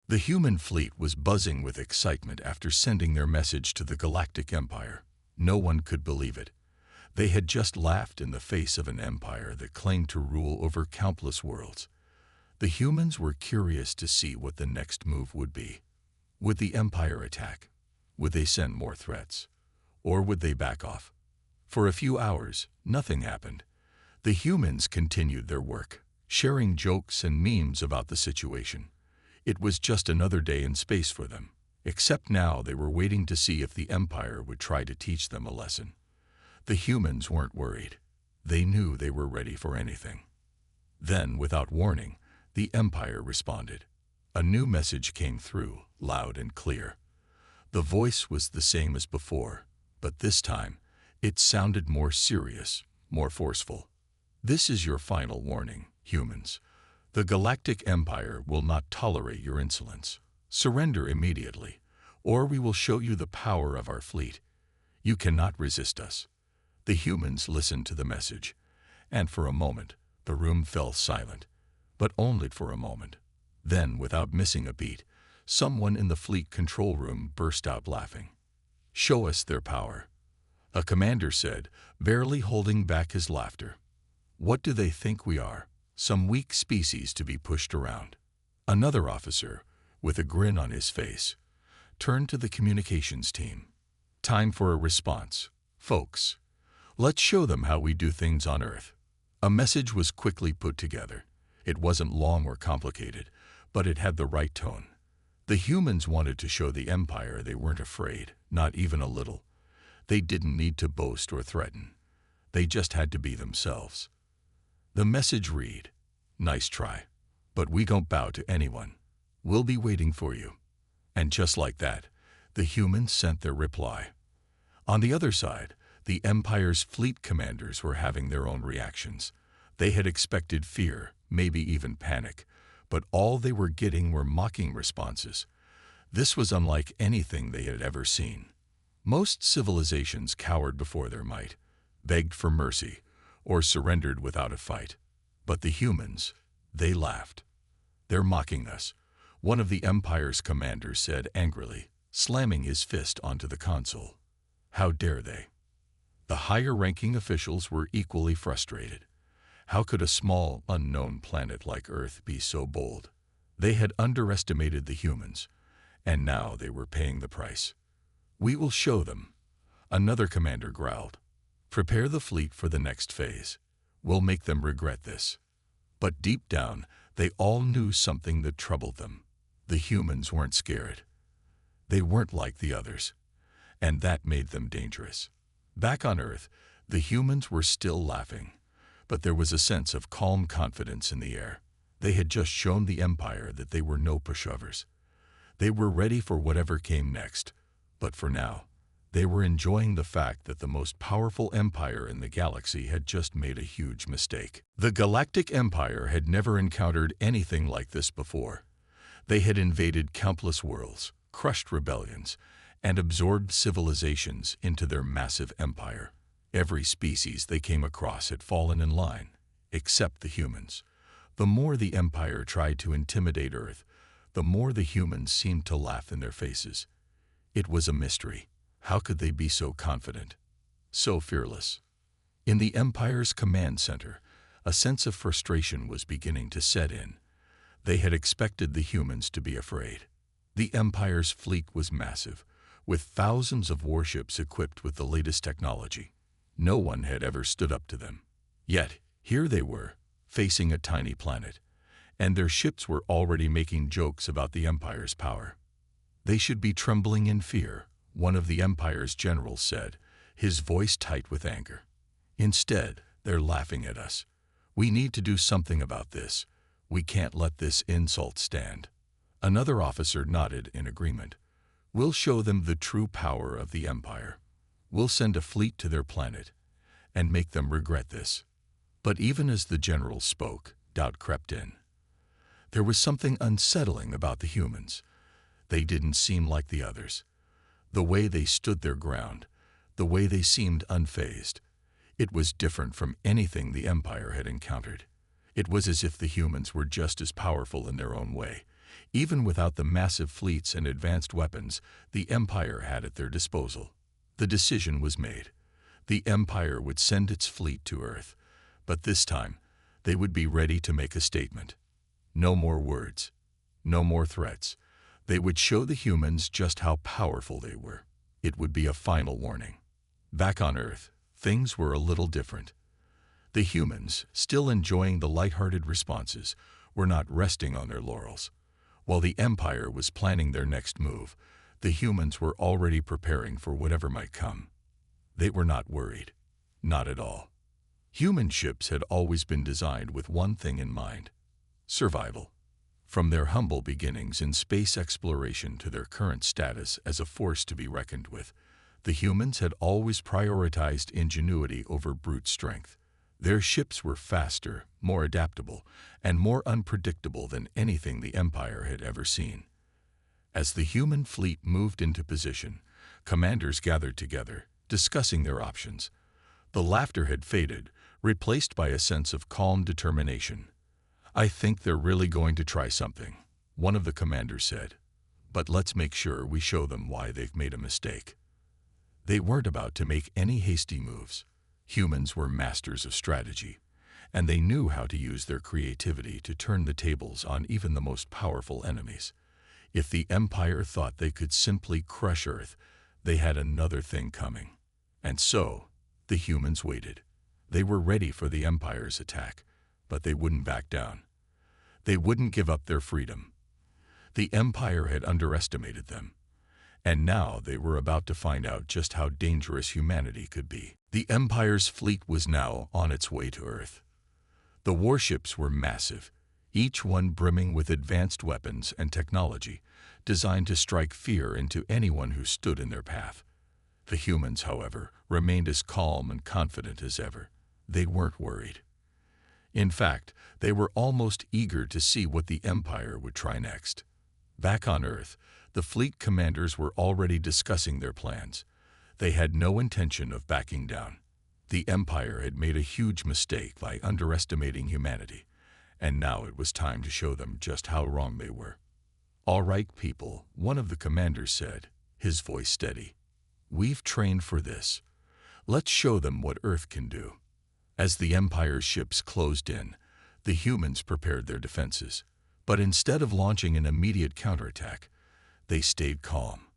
The human fleet was buzzing with excitement after sending their message to the Galactic Empire. No one could believe it. They had just laughed in the face of an empire that claimed to rule over countless worlds. The humans were curious to see what the next move would be. Would the empire attack? Would they send more threats? Or would they back off? For a few hours, nothing happened. The humans continued their work, sharing jokes and memes about the situation. It was just another day in space for them, except now they were waiting to see if the Empire would try to teach them a lesson. The humans weren't worried. They knew they were ready for anything. Then, without warning, the Empire responded. A new message came through, loud and clear. The voice was the same as before, but this time, it sounded more serious, more forceful. This is your final warning, humans. The Galactic Empire will not tolerate your insolence. Surrender immediately, or we will show you the power of our fleet. You cannot resist us. The humans listened to the message, and for a moment, the room fell silent. But only for a moment. Then, without missing a beat, someone in the fleet control room burst out laughing. "Show us their power," a commander said, barely holding back his laughter. "What do they think we are? Some weak species to be pushed around?" Another officer, with a grin on his face, turned to the communications team. "Time for a response, folks. Let's show them how we do things on Earth." A message was quickly put together. It wasn't long or complicated, but it had the right tone. The humans wanted to show the Empire they weren't afraid, not even a little. They didn't need to boast or threaten. They just had to be themselves. The message read, "Nice try, but we don't bow to anyone. We'll be waiting for you." And just like that, the humans sent their reply. On the other side, the Empire's fleet commanders were having their own reactions. They had expected fear, maybe even panic, but all they were getting were mocking responses. This was unlike anything they had ever seen. Most civilizations cowered before their might, begged for mercy, or surrendered without a fight. But the humans, they laughed. "They're mocking us," one of the Empire's commanders said angrily, slamming his fist onto the console. "How dare they?" The higher-ranking officials were equally frustrated. How could a small, unknown planet like Earth be so bold? They had underestimated the humans, and now they were paying the price. "We will show them," another commander growled. "Prepare the fleet for the next phase. We'll make them regret this." But deep down, they all knew something that troubled them. The humans weren't scared. They weren't like the others, and that made them dangerous. Back on Earth, the humans were still laughing, but there was a sense of calm confidence in the air. They had just shown the Empire that they were no pushovers. They were ready for whatever came next, but for now, they were enjoying the fact that the most powerful empire in the galaxy had just made a huge mistake. The Galactic Empire had never encountered anything like this before. They had invaded countless worlds, crushed rebellions, and absorbed civilizations into their massive empire. Every species they came across had fallen in line, except the humans. The more the Empire tried to intimidate Earth, the more the humans seemed to laugh in their faces. It was a mystery. How could they be so confident, so fearless? In the Empire's command center, a sense of frustration was beginning to set in. They had expected the humans to be afraid. The Empire's fleet was massive, with thousands of warships equipped with the latest technology. No one had ever stood up to them. Yet, here they were, facing a tiny planet, and their ships were already making jokes about the Empire's power. "They should be trembling in fear," one of the Empire's generals said, his voice tight with anger. "Instead, they're laughing at us. We need to do something about this. We can't let this insult stand." Another officer nodded in agreement. "We'll show them the true power of the Empire. We'll send a fleet to their planet and make them regret this." But even as the general spoke, doubt crept in. There was something unsettling about the humans. They didn't seem like the others. The way they stood their ground, the way they seemed unfazed, it was different from anything the Empire had encountered. It was as if the humans were just as powerful in their own way, Even without the massive fleets and advanced weapons the Empire had at their disposal, the decision was made. The Empire would send its fleet to Earth, but this time they would be ready to make a statement. No more words, no more threats. They would show the humans just how powerful they were. It would be a final warning. Back on Earth, things were a little different. The humans, still enjoying the lighthearted responses, were not resting on their laurels. While the Empire was planning their next move, the humans were already preparing for whatever might come. They were not worried. Not at all. Human ships had always been designed with one thing in mind: survival. From their humble beginnings in space exploration to their current status as a force to be reckoned with, the humans had always prioritized ingenuity over brute strength. Their ships were faster, more adaptable, and more unpredictable than anything the Empire had ever seen. As the human fleet moved into position, commanders gathered together, discussing their options. The laughter had faded, replaced by a sense of calm determination. "I think they're really going to try something," one of the commanders said. "But let's make sure we show them why they've made a mistake." They weren't about to make any hasty moves. Humans were masters of strategy, and they knew how to use their creativity to turn the tables on even the most powerful enemies. If the Empire thought they could simply crush Earth, they had another thing coming. And so, the humans waited. They were ready for the Empire's attack, but they wouldn't back down. They wouldn't give up their freedom. The Empire had underestimated them, and now they were about to find out just how dangerous humanity could be. The Empire's fleet was now on its way to Earth. The warships were massive, each one brimming with advanced weapons and technology designed to strike fear into anyone who stood in their path. The humans, however, remained as calm and confident as ever. They weren't worried. In fact, they were almost eager to see what the Empire would try next. Back on Earth, the fleet commanders were already discussing their plans. They had no intention of backing down. The Empire had made a huge mistake by underestimating humanity, and now it was time to show them just how wrong they were. "All right, people," one of the commanders said, his voice steady. "We've trained for this. Let's show them what Earth can do." As the Empire's ships closed in, the humans prepared their defenses. But instead of launching an immediate counterattack, they stayed calm.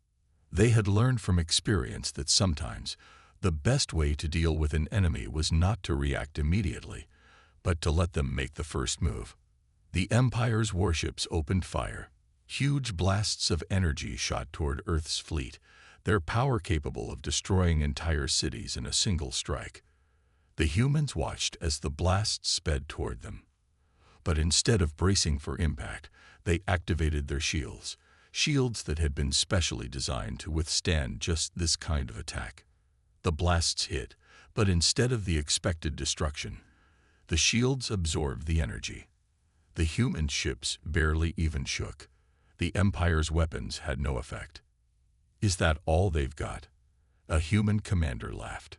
They had learned from experience that sometimes the best way to deal with an enemy was not to react immediately, but to let them make the first move. The Empire's warships opened fire. Huge blasts of energy shot toward Earth's fleet, their power capable of destroying entire cities in a single strike. The humans watched as the blasts sped toward them. But instead of bracing for impact, they activated their shields that had been specially designed to withstand just this kind of attack. The blasts hit, but instead of the expected destruction, the shields absorbed the energy. The human ships barely even shook. The Empire's weapons had no effect. "Is that all they've got?" a human commander laughed.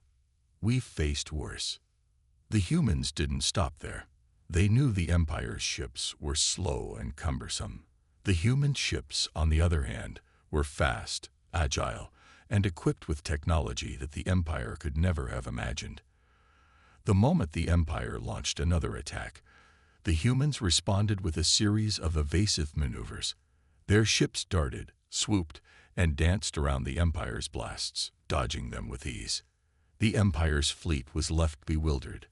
"We've faced worse." The humans didn't stop there. They knew the Empire's ships were slow and cumbersome. The human ships, on the other hand, were fast, agile, and equipped with technology that the Empire could never have imagined. The moment the Empire launched another attack, the humans responded with a series of evasive maneuvers. Their ships darted, swooped, and danced around the Empire's blasts, dodging them with ease. The Empire's fleet was left bewildered.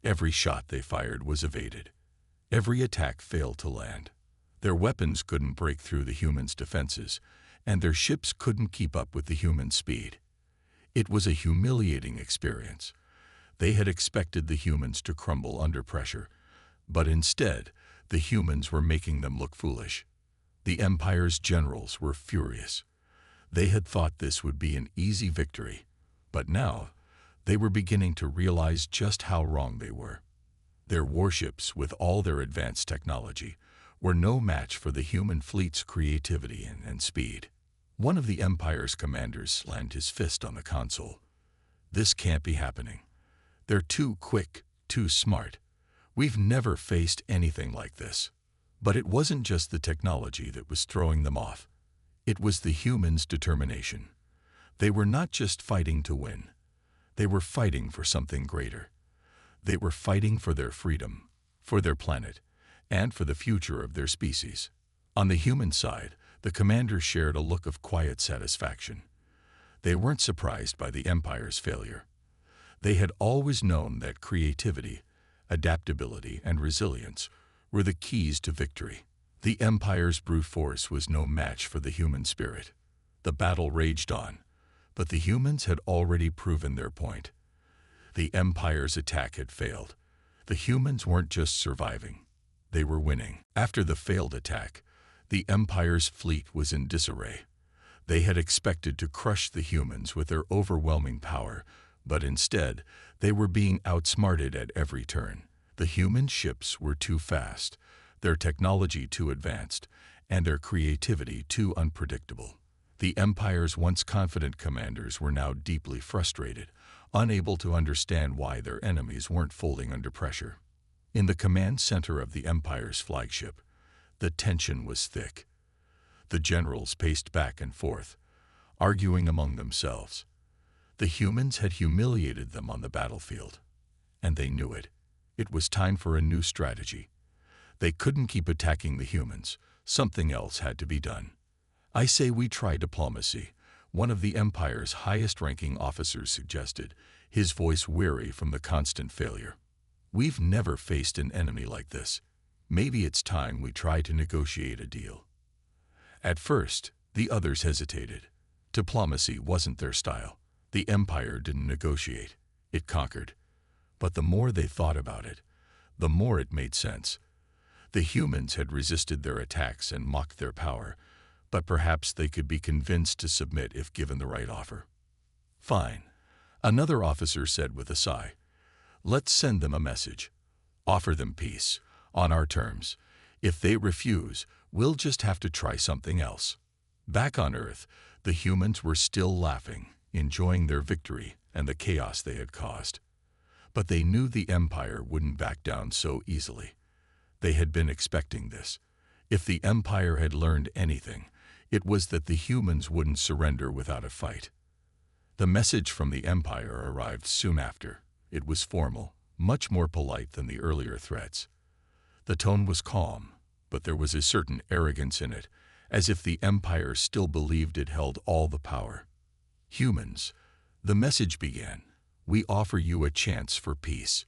Every shot they fired was evaded. Every attack failed to land. Their weapons couldn't break through the humans' defenses, and their ships couldn't keep up with the human speed. It was a humiliating experience. They had expected the humans to crumble under pressure, but instead, the humans were making them look foolish. The Empire's generals were furious. They had thought this would be an easy victory, but now they were beginning to realize just how wrong they were. Their warships, with all their advanced technology, were no match for the human fleet's creativity and speed. One of the Empire's commanders slammed his fist on the console. "This can't be happening. They're too quick, too smart. We've never faced anything like this." But it wasn't just the technology that was throwing them off. It was the humans' determination. They were not just fighting to win. They were fighting for something greater. They were fighting for their freedom, for their planet, and for the future of their species. On the human side, the commanders shared a look of quiet satisfaction. They weren't surprised by the Empire's failure. They had always known that creativity, adaptability, and resilience were the keys to victory. The Empire's brute force was no match for the human spirit. The battle raged on, but the humans had already proven their point. The Empire's attack had failed. The humans weren't just surviving, they were winning. After the failed attack, the Empire's fleet was in disarray. They had expected to crush the humans with their overwhelming power, but instead, they were being outsmarted at every turn. The human ships were too fast, their technology too advanced, and their creativity too unpredictable. The Empire's once confident commanders were now deeply frustrated, unable to understand why their enemies weren't folding under pressure. In the command center of the Empire's flagship, the tension was thick. The generals paced back and forth, arguing among themselves. The humans had humiliated them on the battlefield, and they knew it. It was time for a new strategy. They couldn't keep attacking the humans. Something else had to be done. "I say we try diplomacy," one of the Empire's highest-ranking officers suggested, his voice weary from the constant failure. "We've never faced an enemy like this. Maybe it's time we try to negotiate a deal." At first, the others hesitated. Diplomacy wasn't their style. The Empire didn't negotiate. It conquered. But the more they thought about it, the more it made sense. The humans had resisted their attacks and mocked their power, but perhaps they could be convinced to submit if given the right offer. "Fine," another officer said with a sigh. "Let's send them a message. Offer them peace, on our terms. If they refuse, we'll just have to try something else." Back on Earth, the humans were still laughing, enjoying their victory and the chaos they had caused. But they knew the Empire wouldn't back down so easily. They had been expecting this. If the Empire had learned anything, it was that the humans wouldn't surrender without a fight. The message from the Empire arrived soon after. It was formal, much more polite than the earlier threats. The tone was calm, but there was a certain arrogance in it, as if the Empire still believed it held all the power. "Humans," the message began, "we offer you a chance for peace.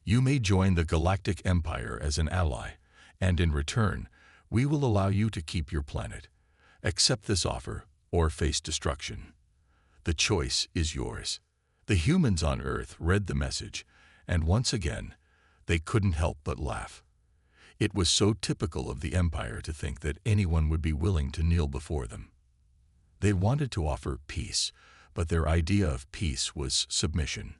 You may join the Galactic Empire as an ally, and in return, we will allow you to keep your planet. Accept this offer or face destruction. The choice is yours." The humans on Earth read the message, and once again, they couldn't help but laugh. It was so typical of the Empire to think that anyone would be willing to kneel before them. They wanted to offer peace, but their idea of peace was submission.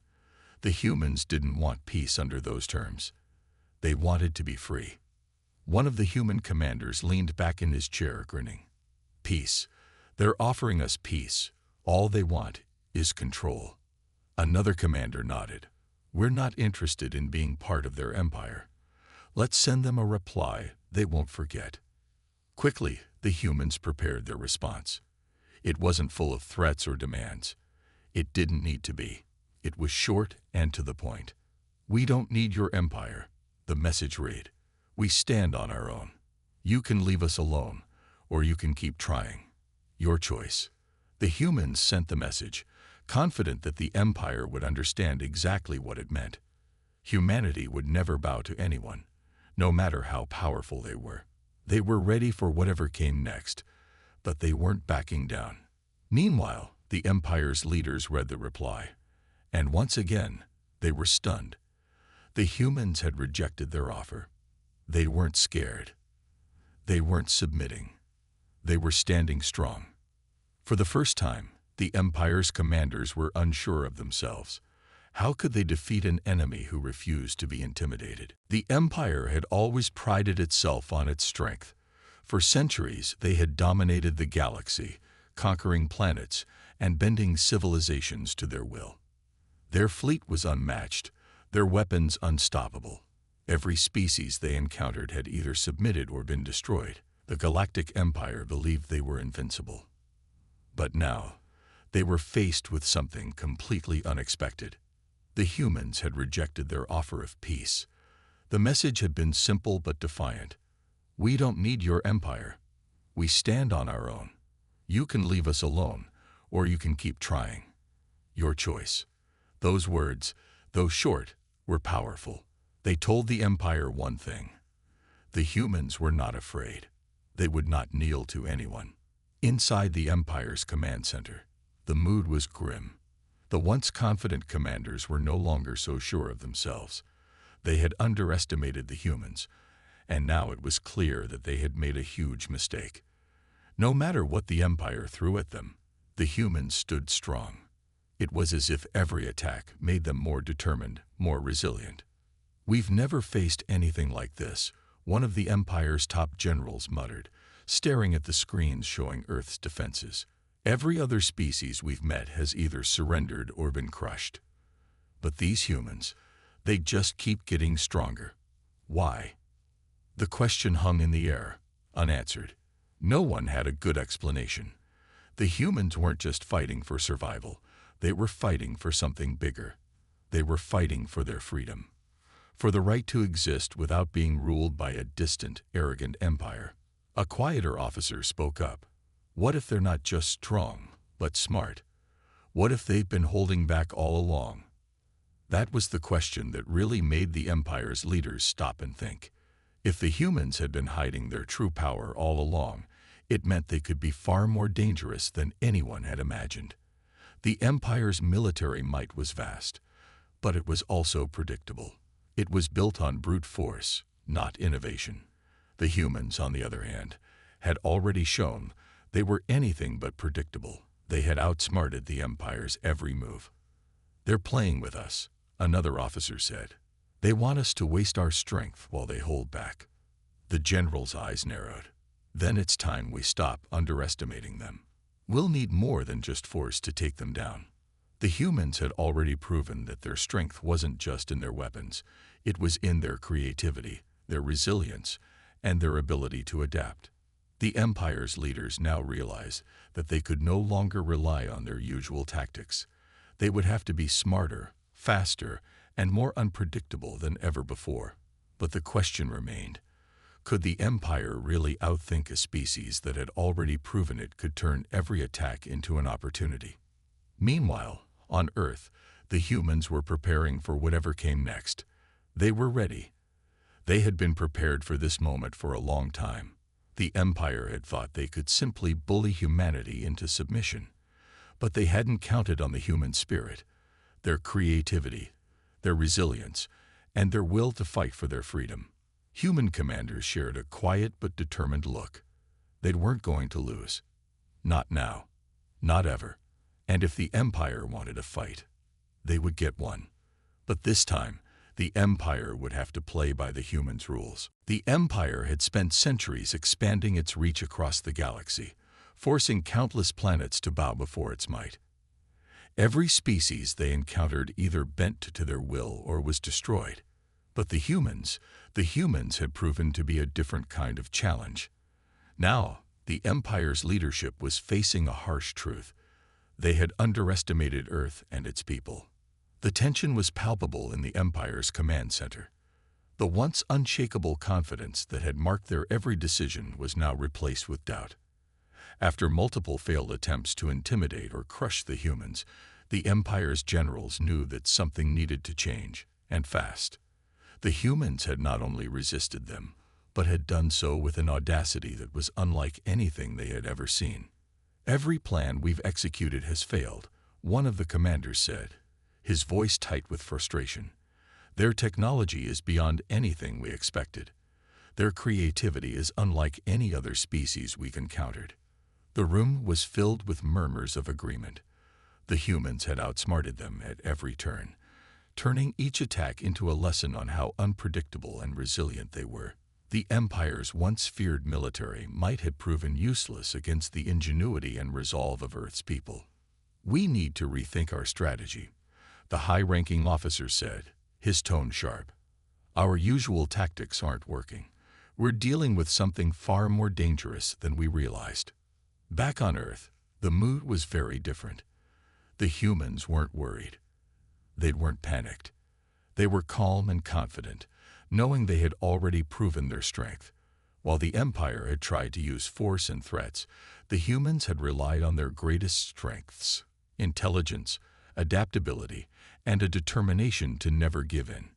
The humans didn't want peace under those terms. They wanted to be free. One of the human commanders leaned back in his chair, grinning. "Peace. They're offering us peace. All they want is control." Another commander nodded. "We're not interested in being part of their empire. Let's send them a reply they won't forget." Quickly, the humans prepared their response. It wasn't full of threats or demands. It didn't need to be. It was short and to the point. "We don't need your empire," the message read. "We stand on our own. You can leave us alone, or you can keep trying. Your choice." The humans sent the message, confident that the Empire would understand exactly what it meant. Humanity would never bow to anyone, no matter how powerful they were. They were ready for whatever came next, but they weren't backing down. Meanwhile, the Empire's leaders read the reply, and once again, they were stunned. The humans had rejected their offer. They weren't scared. They weren't submitting. They were standing strong. For the first time, the Empire's commanders were unsure of themselves. How could they defeat an enemy who refused to be intimidated? The Empire had always prided itself on its strength. For centuries, they had dominated the galaxy, conquering planets and bending civilizations to their will. Their fleet was unmatched, their weapons unstoppable. Every species they encountered had either submitted or been destroyed. The Galactic Empire believed they were invincible. But now, they were faced with something completely unexpected. The humans had rejected their offer of peace. The message had been simple but defiant. "We don't need your empire. We stand on our own. You can leave us alone, or you can keep trying. Your choice." Those words, though short, were powerful. They told the empire one thing. The humans were not afraid. They would not kneel to anyone. Inside the empire's command center, the mood was grim. The once confident commanders were no longer so sure of themselves. They had underestimated the humans, and now it was clear that they had made a huge mistake. No matter what the empire threw at them, the humans stood strong. It was as if every attack made them more determined, more resilient. "We've never faced anything like this," one of the empire's top generals muttered, staring at the screens showing Earth's defenses. "Every other species we've met has either surrendered or been crushed. But these humans, they just keep getting stronger. Why?" The question hung in the air, unanswered. No one had a good explanation. The humans weren't just fighting for survival. They were fighting for something bigger. They were fighting for their freedom, for the right to exist without being ruled by a distant, arrogant empire. A quieter officer spoke up. "What if they're not just strong, but smart? What if they've been holding back all along?" That was the question that really made the empire's leaders stop and think. If the humans had been hiding their true power all along, it meant they could be far more dangerous than anyone had imagined. The empire's military might was vast, but it was also predictable. It was built on brute force, not innovation. The humans, on the other hand, had already shown they were anything but predictable. They had outsmarted the empire's every move. "They're playing with us," another officer said. "They want us to waste our strength while they hold back." The general's eyes narrowed. "Then it's time we stop underestimating them. We'll need more than just force to take them down." The humans had already proven that their strength wasn't just in their weapons. It was in their creativity, their resilience, and their ability to adapt. The empire's leaders now realized that they could no longer rely on their usual tactics. They would have to be smarter, faster, and more unpredictable than ever before. But the question remained, could the empire really outthink a species that had already proven it could turn every attack into an opportunity? Meanwhile, on Earth, the humans were preparing for whatever came next. They were ready. They had been prepared for this moment for a long time. The empire had thought they could simply bully humanity into submission. But they hadn't counted on the human spirit, their creativity, their resilience, and their will to fight for their freedom. Human commanders shared a quiet but determined look. They weren't going to lose. Not now. Not ever. And if the empire wanted a fight, they would get one. But this time, the empire would have to play by the humans' rules. The empire had spent centuries expanding its reach across the galaxy, forcing countless planets to bow before its might. Every species they encountered either bent to their will or was destroyed. But the humans had proven to be a different kind of challenge. Now, the empire's leadership was facing a harsh truth. They had underestimated Earth and its people. The tension was palpable in the empire's command center. The once unshakable confidence that had marked their every decision was now replaced with doubt. After multiple failed attempts to intimidate or crush the humans, the empire's generals knew that something needed to change, and fast. The humans had not only resisted them, but had done so with an audacity that was unlike anything they had ever seen. "Every plan we've executed has failed," one of the commanders said, his voice tight with frustration. "Their technology is beyond anything we expected. Their creativity is unlike any other species we've encountered." The room was filled with murmurs of agreement. The humans had outsmarted them at every turn, turning each attack into a lesson on how unpredictable and resilient they were. The empire's once feared military might have proven useless against the ingenuity and resolve of Earth's people. "We need to rethink our strategy," the high-ranking officer said, his tone sharp. Our usual tactics aren't working. We're dealing with something far more dangerous than we realized. Back on Earth, the mood was very different. The humans weren't worried. They weren't panicked. They were calm and confident, knowing they had already proven their strength. While the Empire had tried to use force and threats, the humans had relied on their greatest strengths: intelligence, adaptability, and a determination to never give in.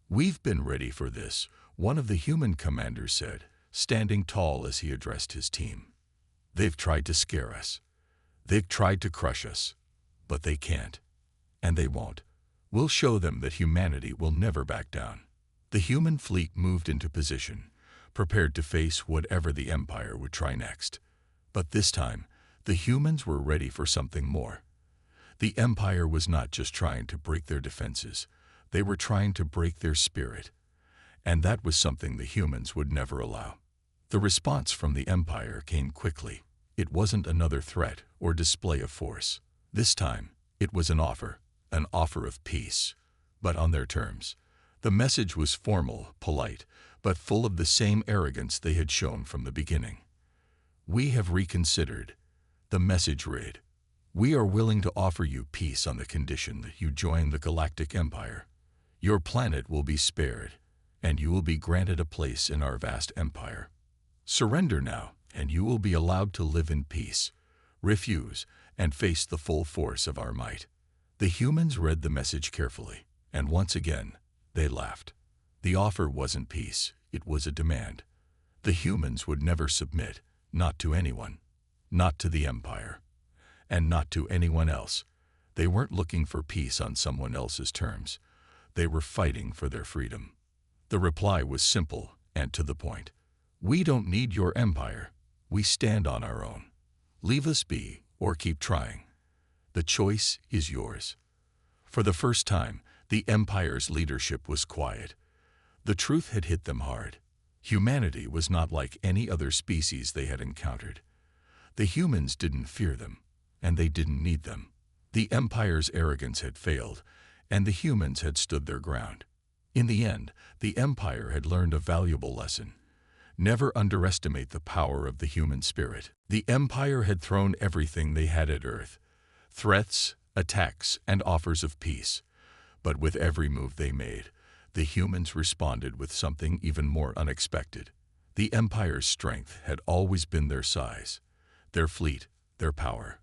"We've been ready for this," one of the human commanders said, standing tall as he addressed his team. "They've tried to scare us. They've tried to crush us. But they can't. And they won't. We'll show them that humanity will never back down." The human fleet moved into position, prepared to face whatever the Empire would try next. But this time, the humans were ready for something more. The Empire was not just trying to break their defenses. They were trying to break their spirit. And that was something the humans would never allow. The response from the Empire came quickly. It wasn't another threat or display of force. This time, it was an offer of peace, but on their terms. The message was formal, polite, but full of the same arrogance they had shown from the beginning. "We have reconsidered." The message read, "We are willing to offer you peace on the condition that you join the Galactic Empire. Your planet will be spared, and you will be granted a place in our vast empire. Surrender now, and you will be allowed to live in peace. Refuse, and face the full force of our might." The humans read the message carefully, and once again, they laughed. The offer wasn't peace, it was a demand. The humans would never submit, not to anyone, not to the Empire, and not to anyone else. They weren't looking for peace on someone else's terms. They were fighting for their freedom. The reply was simple and to the point. "We don't need your empire. We stand on our own. Leave us be or keep trying. The choice is yours." For the first time, the Empire's leadership was quiet. The truth had hit them hard. Humanity was not like any other species they had encountered. The humans didn't fear them, and they didn't need them. The Empire's arrogance had failed, and the humans had stood their ground. In the end, the Empire had learned a valuable lesson. Never underestimate the power of the human spirit. The Empire had thrown everything they had at Earth: threats, attacks, and offers of peace. But with every move they made, the humans responded with something even more unexpected. The Empire's strength had always been their size, their fleet, their power.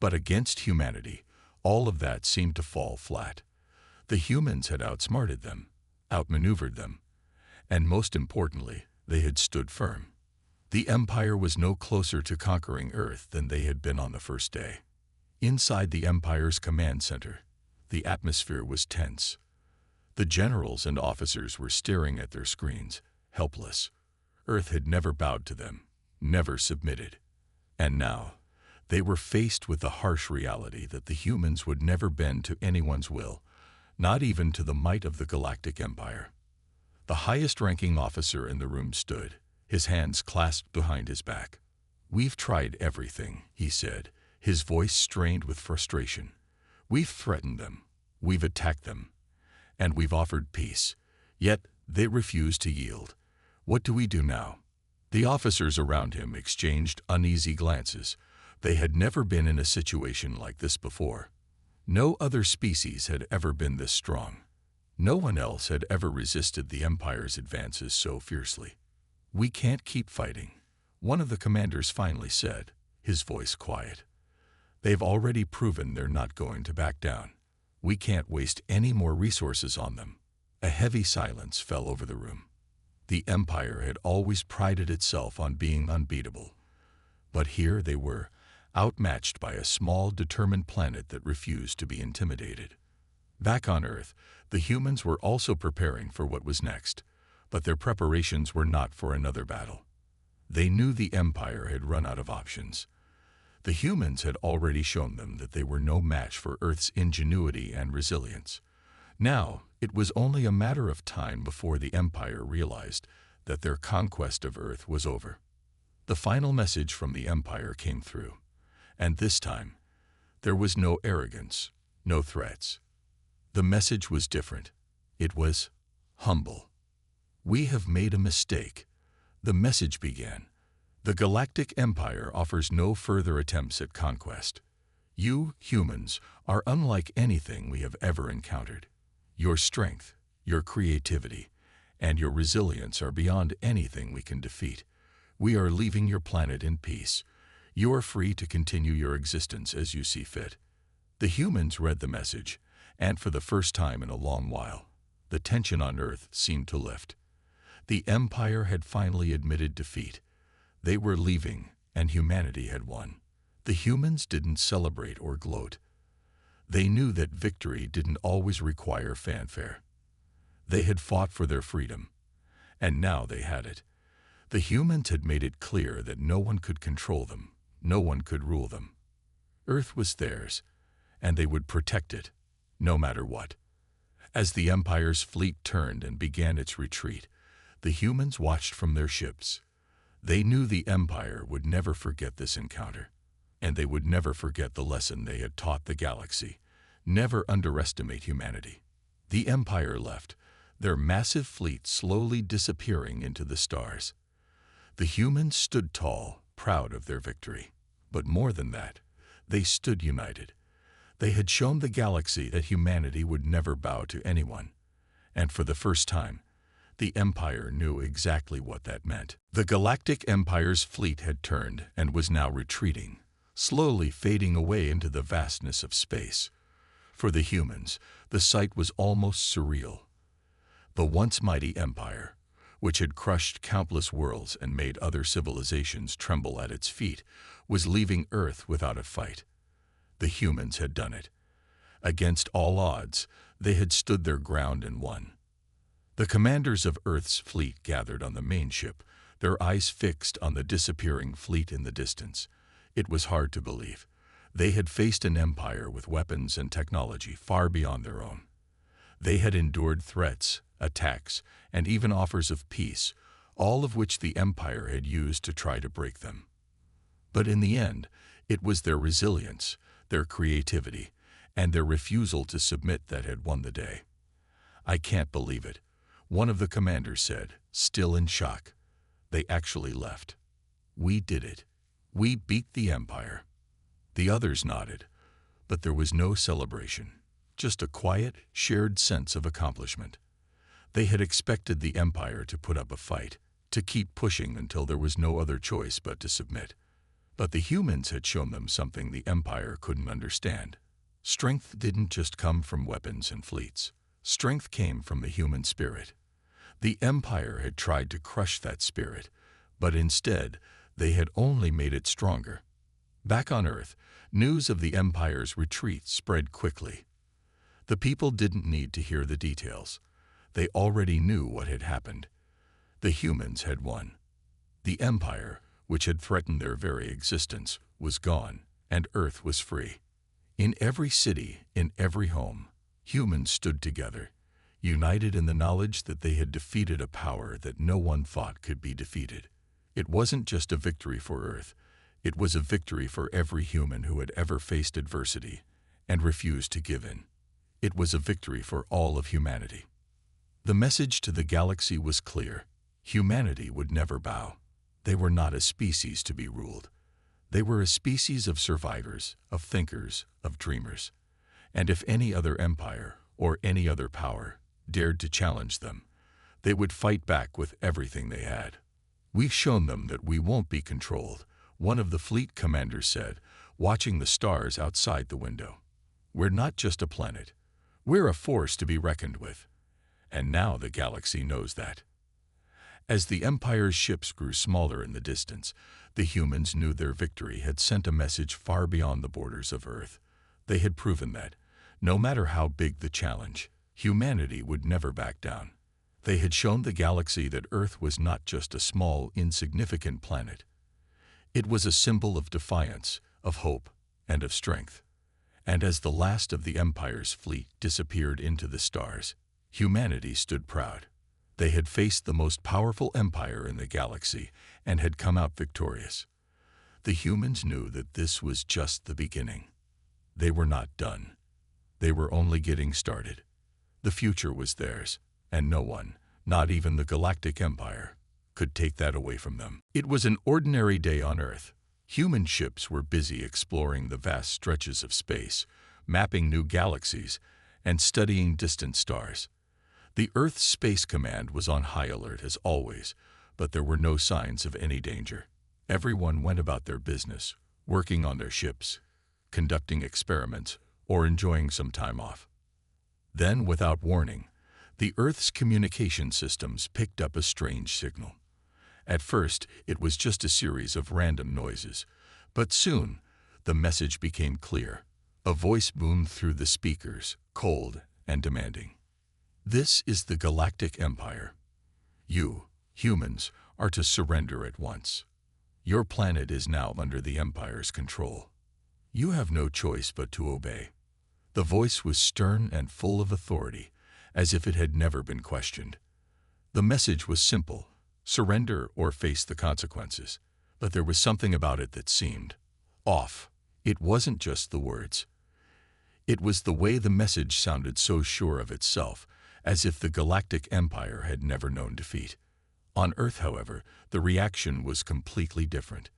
But against humanity, all of that seemed to fall flat. The humans had outsmarted them, outmaneuvered them, and most importantly, they had stood firm. The Empire was no closer to conquering Earth than they had been on the first day. Inside the Empire's command center, the atmosphere was tense. The generals and officers were staring at their screens, helpless. Earth had never bowed to them, never submitted. And now, they were faced with the harsh reality that the humans would never bend to anyone's will, not even to the might of the Galactic Empire. The highest-ranking officer in the room stood, his hands clasped behind his back. "We've tried everything," he said, his voice strained with frustration. "We've threatened them, we've attacked them, and we've offered peace. Yet they refuse to yield. What do we do now?" The officers around him exchanged uneasy glances. They had never been in a situation like this before. No other species had ever been this strong. No one else had ever resisted the Empire's advances so fiercely. "We can't keep fighting," one of the commanders finally said, his voice quiet. "They've already proven they're not going to back down. We can't waste any more resources on them." A heavy silence fell over the room. The Empire had always prided itself on being unbeatable. But here they were, outmatched by a small, determined planet that refused to be intimidated. Back on Earth, the humans were also preparing for what was next, but their preparations were not for another battle. They knew the Empire had run out of options. The humans had already shown them that they were no match for Earth's ingenuity and resilience. Now, it was only a matter of time before the Empire realized that their conquest of Earth was over. The final message from the Empire came through, and this time, there was no arrogance, no threats. The message was different. It was humble. "We have made a mistake." The message began. "The Galactic Empire offers no further attempts at conquest. You, humans, are unlike anything we have ever encountered. Your strength, your creativity, and your resilience are beyond anything we can defeat. We are leaving your planet in peace. You are free to continue your existence as you see fit." The humans read the message, and for the first time in a long while, the tension on Earth seemed to lift. The Empire had finally admitted defeat. They were leaving, and humanity had won. The humans didn't celebrate or gloat. They knew that victory didn't always require fanfare. They had fought for their freedom, and now they had it. The humans had made it clear that no one could control them, no one could rule them. Earth was theirs, and they would protect it, no matter what. As the Empire's fleet turned and began its retreat, the humans watched from their ships. They knew the Empire would never forget this encounter, and they would never forget the lesson they had taught the galaxy. Never underestimate humanity. The Empire left, their massive fleet slowly disappearing into the stars. The humans stood tall, proud of their victory. But more than that, they stood united. They had shown the galaxy that humanity would never bow to anyone. And for the first time, the Empire knew exactly what that meant. The Galactic Empire's fleet had turned and was now retreating, slowly fading away into the vastness of space. For the humans, the sight was almost surreal. The once mighty Empire, which had crushed countless worlds and made other civilizations tremble at its feet, was leaving Earth without a fight. The humans had done it. Against all odds, they had stood their ground and won. The commanders of Earth's fleet gathered on the main ship, their eyes fixed on the disappearing fleet in the distance. It was hard to believe. They had faced an empire with weapons and technology far beyond their own. They had endured threats, attacks, and even offers of peace, all of which the Empire had used to try to break them. But in the end, it was their resilience, their creativity, and their refusal to submit that had won the day. "I can't believe it," one of the commanders said, still in shock. "They actually left. We did it. We beat the Empire." The others nodded, but there was no celebration, just a quiet, shared sense of accomplishment. They had expected the Empire to put up a fight, to keep pushing until there was no other choice but to submit. But the humans had shown them something the Empire couldn't understand. Strength didn't just come from weapons and fleets. Strength came from the human spirit. The Empire had tried to crush that spirit, but instead, they had only made it stronger. Back on Earth, news of the Empire's retreat spread quickly. The people didn't need to hear the details. They already knew what had happened. The humans had won. The Empire, which had threatened their very existence, was gone, and Earth was free. In every city, in every home, humans stood together, united in the knowledge that they had defeated a power that no one thought could be defeated. It wasn't just a victory for Earth. It was a victory for every human who had ever faced adversity and refused to give in. It was a victory for all of humanity. The message to the galaxy was clear. Humanity would never bow. They were not a species to be ruled. They were a species of survivors, of thinkers, of dreamers. And if any other empire or any other power dared to challenge them, they would fight back with everything they had. "We've shown them that we won't be controlled," one of the fleet commanders said, watching the stars outside the window. "We're not just a planet. We're a force to be reckoned with. And now the galaxy knows that." As the Empire's ships grew smaller in the distance, the humans knew their victory had sent a message far beyond the borders of Earth. They had proven that, no matter how big the challenge, humanity would never back down. They had shown the galaxy that Earth was not just a small, insignificant planet. It was a symbol of defiance, of hope, and of strength. And as the last of the Empire's fleet disappeared into the stars, humanity stood proud. They had faced the most powerful empire in the galaxy and had come out victorious. The humans knew that this was just the beginning. They were not done. They were only getting started. The future was theirs, and no one, Not even the Galactic Empire could take that away from them. It was an ordinary day on Earth. Human ships were busy exploring the vast stretches of space, mapping new galaxies, and studying distant stars. The Earth's Space Command was on high alert as always, but there were no signs of any danger. Everyone went about their business, working on their ships, conducting experiments, or enjoying some time off. Then, without warning, the Earth's communication systems picked up a strange signal. At first, it was just a series of random noises, but soon, the message became clear. A voice boomed through the speakers, cold and demanding. "This is the Galactic Empire. You, humans, are to surrender at once. Your planet is now under the Empire's control. You have no choice but to obey." The voice was stern and full of authority, as if it had never been questioned. The message was simple: surrender or face the consequences. But there was something about it that seemed off. It wasn't just the words. It was the way the message sounded, so sure of itself, as if the Galactic Empire had never known defeat. On Earth, however, the reaction was completely different.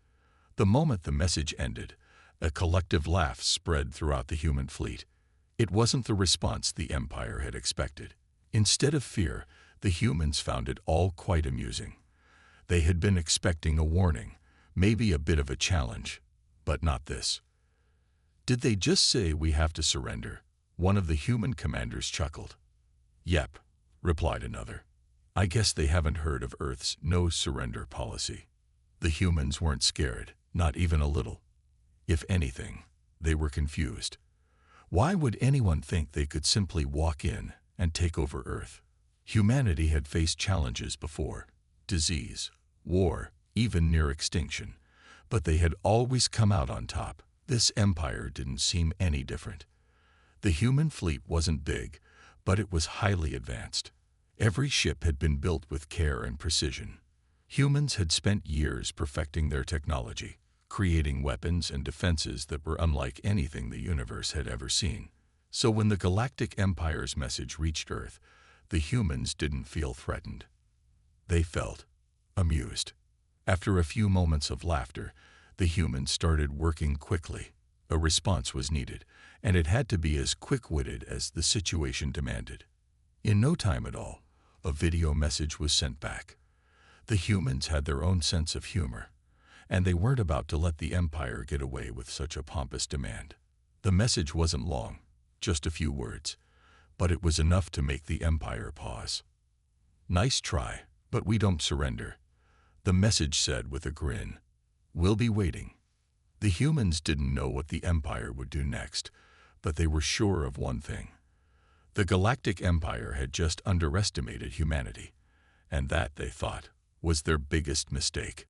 The moment the message ended, a collective laugh spread throughout the human fleet. It wasn't the response the Empire had expected. Instead of fear, the humans found it all quite amusing. They had been expecting a warning, maybe a bit of a challenge, but not this. "Did they just say we have to surrender?" One of the human commanders chuckled. "Yep," replied another. "I guess they haven't heard of Earth's no-surrender policy." The humans weren't scared, not even a little. If anything, they were confused. Why would anyone think they could simply walk in and take over Earth? Humanity had faced challenges before: disease, war, even near extinction. But they had always come out on top. This empire didn't seem any different. The human fleet wasn't big, but it was highly advanced. Every ship had been built with care and precision. Humans had spent years perfecting their technology, creating weapons and defenses that were unlike anything the universe had ever seen. So when the Galactic Empire's message reached Earth, the humans didn't feel threatened. They felt amused. After a few moments of laughter, the humans started working quickly. A response was needed, and it had to be as quick-witted as the situation demanded. In no time at all, a video message was sent back. The humans had their own sense of humor, and they weren't about to let the Empire get away with such a pompous demand. The message wasn't long, just a few words, but it was enough to make the Empire pause. "Nice try, but we don't surrender," the message said with a grin. "We'll be waiting." The humans didn't know what the Empire would do next, but they were sure of one thing. The Galactic Empire had just underestimated humanity, and that, they thought, was their biggest mistake.